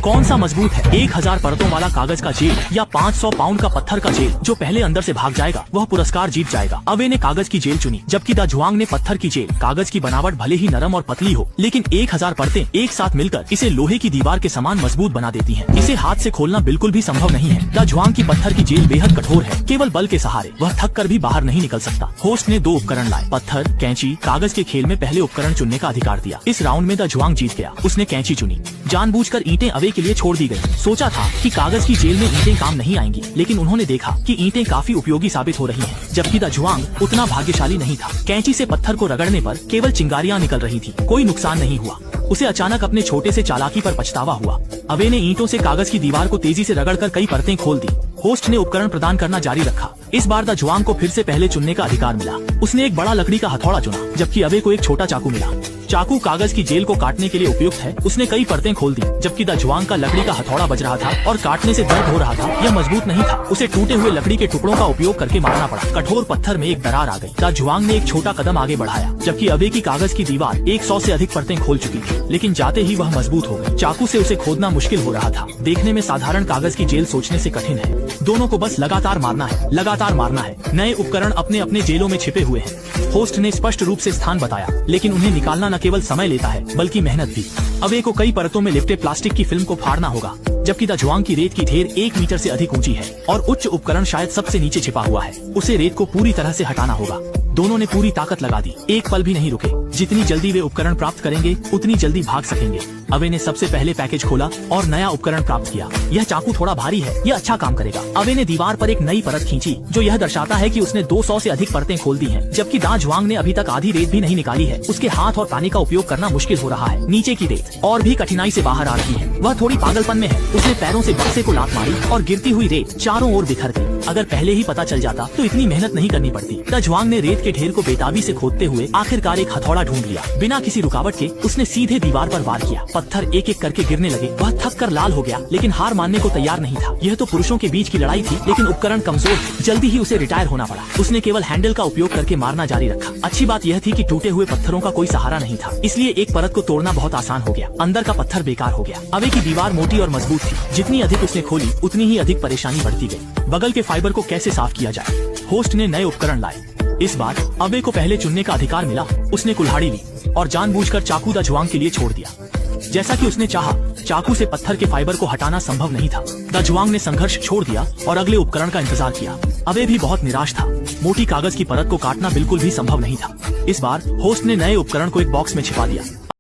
कौन सा मजबूत है, 1000 परतों वाला कागज का जेल या 500 पाउंड का पत्थर का जेल? जो पहले अंदर से भाग जाएगा वह पुरस्कार जीत जाएगा। अवे ने कागज की जेल चुनी, जबकि द जुआंग ने पत्थर की जेल। कागज की बनावट भले ही नरम और पतली हो, लेकिन 1000 परतें एक साथ मिलकर इसे लोहे की दीवार के समान मजबूत बना देती हैं। इसे हाथ से खोलना बिल्कुल भी संभव नहीं है। द जुआंग की पत्थर की जेल बेहद कठोर है, केवल बल के सहारे वह थक कर भी बाहर नहीं निकल सकता। होस्ट ने 2 उपकरण लाए, पत्थर, कैंची। कागज के खेल में पहले उपकरण चुनने का अधिकार दिया। इस राउंड में द जुआंग जीत गया। उसने कैंची चुनी। जानबूझकर ईंटें अवे के लिए छोड़ दी गयी। सोचा था कि कागज की जेल में ईंटें काम नहीं आएंगी, लेकिन उन्होंने देखा कि ईंटें काफी उपयोगी साबित हो रही हैं। जबकि द जुआंग उतना भाग्यशाली नहीं था। कैंची से पत्थर को रगड़ने पर केवल चिंगारियां निकल रही थी, कोई नुकसान नहीं हुआ। उसे अचानक अपने छोटे से चालाकी पर पछतावा हुआ। अवे ने ईंटों से कागज की दीवार को तेजी से रगड़कर कई परतें खोल दी। होस्ट ने उपकरण प्रदान करना जारी रखा। इस बार द जुआंग को फिर से पहले चुनने का अधिकार मिला। उसने एक बड़ा लकड़ी का हथौड़ा चुना, जबकि अवे को एक छोटा चाकू मिला। चाकू कागज की जेल को काटने के लिए उपयुक्त है। उसने कई परतें खोल दी, जबकि द जुआंग का लकड़ी का हथौड़ा बज रहा था और काटने से दर्द हो रहा था। यह मजबूत नहीं था। उसे टूटे हुए लकड़ी के टुकड़ों का उपयोग करके मारना पड़ा। कठोर पत्थर में एक दरार आ गई। द जुआंग ने एक छोटा कदम आगे बढ़ाया, जबकि अवे की कागज की दीवार 100 से अधिक परतें खोल चुकी थी, लेकिन जाते ही वह मजबूत हो गई। चाकू से उसे खोदना मुश्किल हो रहा था। देखने में साधारण कागज की जेल सोचने से कठिन है। दोनों को बस लगातार मारना है, लगातार मारना है। नए उपकरण अपने अपने जेलों में छिपे हुए हैं। होस्ट ने स्पष्ट रूप से स्थान बताया, लेकिन उन्हें निकालना न केवल समय लेता है बल्कि मेहनत भी। अवे को कई परतों में लिपटे प्लास्टिक की फिल्म को फाड़ना होगा, जबकि द जुआंग की रेत की ढेर 1 मीटर से अधिक ऊंची है और उच्च उपकरण शायद सबसे नीचे छिपा हुआ है। उसे रेत को पूरी तरह से हटाना होगा। दोनों ने पूरी ताकत लगा दी, एक पल भी नहीं रुके। जितनी जल्दी वे उपकरण प्राप्त करेंगे उतनी जल्दी भाग सकेंगे। अवे ने सबसे पहले पैकेज खोला और नया उपकरण प्राप्त किया। यह चाकू थोड़ा भारी है, यह अच्छा काम करेगा। अवे ने दीवार पर एक नई परत खींची, जो यह दर्शाता है कि उसने 200 से अधिक परतें खोल दी हैं, जबकि द जुआंग ने अभी तक आधी रेत भी नहीं निकाली है। उसके हाथ और पानी का उपयोग करना मुश्किल हो रहा है। नीचे की रेत और भी कठिनाई से बाहर आ रही है। वह थोड़ी पागलपन में है। उसने पैरों से बक्से को लात मारी और गिरती हुई रेत चारों ओर बिखर गई। अगर पहले ही पता चल जाता तो इतनी मेहनत नहीं करनी पड़ती। द जुआंग ने रेत के ढेर को बेताबी से खोदते हुए आखिरकार एक हथौड़ा ढूंढ लिया। बिना किसी रुकावट के उसने सीधे दीवार पर वार किया। पत्थर एक एक करके गिरने लगे। वह थक कर लाल हो गया, लेकिन हार मानने को तैयार नहीं था। यह तो पुरुषों के बीच की लड़ाई थी, लेकिन उपकरण कमजोर थे। जल्दी ही उसे रिटायर होना पड़ा। उसने केवल हैंडल का उपयोग करके मारना जारी रखा। अच्छी बात यह थी कि टूटे हुए पत्थरों का कोई सहारा नहीं था, इसलिए एक परत को तोड़ना बहुत आसान हो गया। अंदर का पत्थर बेकार हो गया। अवे की दीवार मोटी और मजबूत थी। जितनी अधिक उसने खोली उतनी ही अधिक परेशानी बढ़ती गई। बगल के फाइबर को कैसे साफ किया जाए? होस्ट ने नए उपकरण लाए। इस बार अवे को पहले चुनने का अधिकार मिला। उसने कुल्हाड़ी ली और जानबूझकर चाकू द जुआंग के लिए छोड़ दिया। जैसा कि उसने चाहा, चाकू से पत्थर के फाइबर को हटाना संभव नहीं था। द जुआंग ने संघर्ष छोड़ दिया और अगले उपकरण का इंतजार किया। अवे भी बहुत निराश था। मोटी कागज की परत को काटना बिल्कुल भी संभव नहीं था। इस बार होस्ट ने नए उपकरण को एक बॉक्स में छिपा दिया।